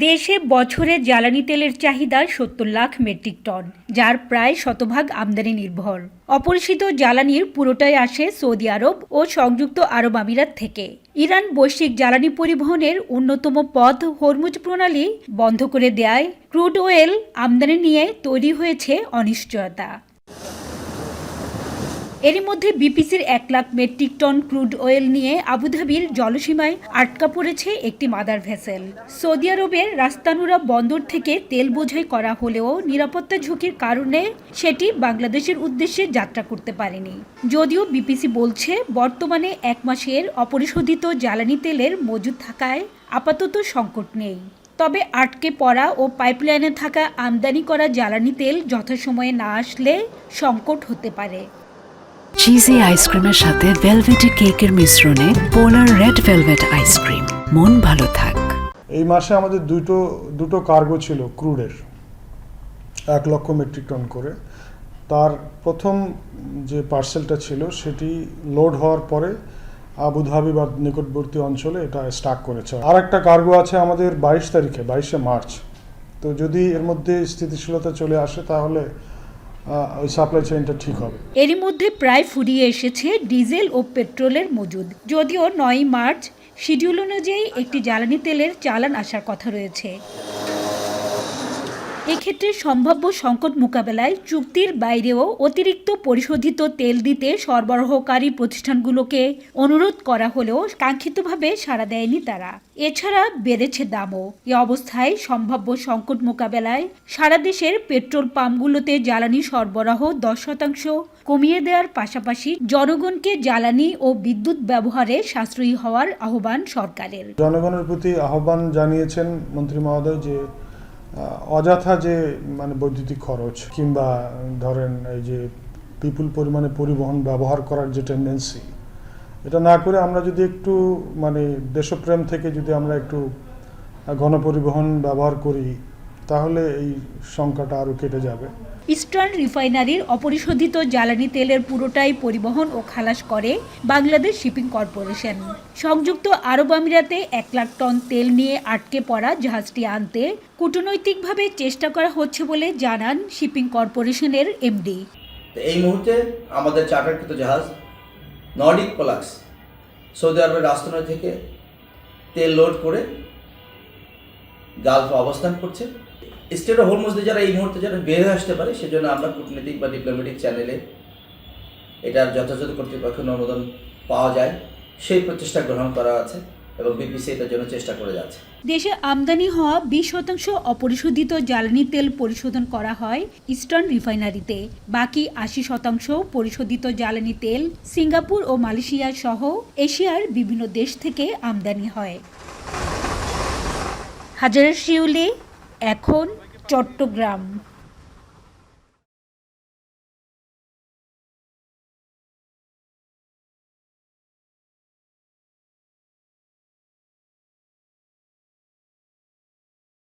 দেশে বছরে জ্বালানি তেলের চাহিদা ৭০ লাখ মেট্রিক টন, যার প্রায় শতভাগ আমদানি নির্ভর। অপরিশোধিত জ্বালানির পুরোটাই আসে সৌদি আরব ও সংযুক্ত আরব আমিরাত থেকে। ইরান বৈশ্বিক জ্বালানি পরিবহনের অন্যতম পথ হরমুজ প্রণালী বন্ধ করে দেয়ায় ক্রুড অয়েল আমদানি নিয়ে তৈরি হয়েছে অনিশ্চয়তা। এরই মধ্যে বিপিসির ১ lakh metric tonne crude oil নিয়ে আবুধাবির জলসীমায় আটকা পড়েছে একটি মাদার ভেসেল। সৌদি আরবের রাস্তানুরা বন্দর থেকে তেল বোঝাই করা হলেও নিরাপত্তা ঝুঁকির কারণে সেটি বাংলাদেশের উদ্দেশ্যে যাত্রা করতে পারেনি। যদিও বিপিসি বলছে, বর্তমানে ১ মাসের অপরিশোধিত জ্বালানি তেলের মজুদ থাকায় আপাতত সংকট নেই। তবে আটকে পড়া ও পাইপলাইনে থাকা আমদানি করা জ্বালানি তেল যথাসময়ে না আসলে সংকট হতে পারে। চিজি আইসক্রিমের সাথে ভেলভেটি কেকের মিশ্রণে পোলার রেড ভেলভেট আইসক্রিম। মন ভালো থাক। এই মাসে আমাদের দুটো কার্গো ছিল ক্রুডের, ১ লক্ষ মেট্রিক টন করে। তার প্রথম যে পার্সেলটা ছিল সেটি লোড হওয়ার পরে আবুধাবি বা নিকটবর্তী অঞ্চলে এটা স্টাক করেছে। আর একটা কার্গো আছে আমাদের ২২ তারিখে, ২২শে মার্চ। তো যদি এর মধ্যে স্থিতিশীলতা চলে আসে তাহলে ওই সাপ্লাই চেইনটা ঠিক হবে। এরই মধ্যে প্রায় ফুরিয়ে এসেছে ডিজেল ও পেট্রোলের মজুদ। যদিও ৯ মার্চ শিডিউল অনুযায়ী একটি জ্বালানি তেলের চালান আসার কথা রয়েছে। এক্ষেত্রে সম্ভাব্য সংকট মোকাবেলায় চুক্তির বাইরেও অতিরিক্ত পরিশোধিত তেল দিতে সরবরাহকারী প্রতিষ্ঠানগুলোকে অনুরোধ করা হলেও কাঙ্ক্ষিতভাবে সাড়া দেয়নি তারা। এছাড়া বেড়েছে দামও। এ অবস্থায় সম্ভাব্য সংকট মোকাবেলায় সারা দেশের পেট্রোল পাম্পগুলোতে জ্বালানি সরবরাহ ১০% কমিয়ে দেওয়ার পাশাপাশি জনগণকে জ্বালানি ও বিদ্যুৎ ব্যবহারে সাশ্রয়ী হওয়ার আহ্বান সরকারের। জনগণের প্রতি আহ্বান জানিয়েছেন মন্ত্রী মহোদয় যে অযথা যে বৈদ্যুতিক খরচ কিংবা ধরেন এই যে বিপুল পরিমাণে পরিবহন ব্যবহার করার যে টেন্ডেন্সি, এটা না করে আমরা যদি একটু দেশপ্রেম থেকে যদি আমরা একটু গণপরিবহন ব্যবহার করি তাহলে এই সংখ্যাটা আরও কেটে যাবে। ইস্টার্ন রিফাইনারির অপরিশোধিত জ্বালানি তেলের পুরোটাই পরিবহন ও খালাস করে বাংলাদেশ শিপিং কর্পোরেশন। সংযুক্ত আরব আমিরাতে ১ লাখ টন তেল নিয়ে আটকে পড়া জাহাজটি আনতে কূটনৈতিকভাবে চেষ্টা করা হচ্ছে বলে জানান শিপিং কর্পোরেশনের এমডি। এই মুহূর্তে আমাদের চার্টারকৃত জাহাজ নর্ডিক পোলাক্স সৌদি আরবের রাস্তানয় থেকে তেল লোড করে গালফে অবস্থান করছে। স্টেট অফ হরমুজ যারা এই মুহূর্তে যারা বের হয়ে আসতে পারে সেজন্য আমরা কূটনৈতিক বা ডিপ্লোম্যাটিক চ্যানেলে এটার যথাযথ কর্তৃপক্ষের অনুমোদন পাওয়া যায় সেই প্রচেষ্টা গ্রহণ করা আছে এবং বিপিসি এটার জন্য চেষ্টা করে যাচ্ছে। দেশে আমদানি হওয়া ২০% অপরিশোধিত জ্বালানি তেল পরিশোধন করা হয় ইস্টার্ন রিফাইনারিতে। বাকি ৮০% পরিশোধিত জ্বালানি তেল সিঙ্গাপুর ও মালয়েশিয়া সহ এশিয়ার বিভিন্ন দেশ থেকে আমদানি হয়। হাজারের শিউলি, এখন চট্টগ্রাম।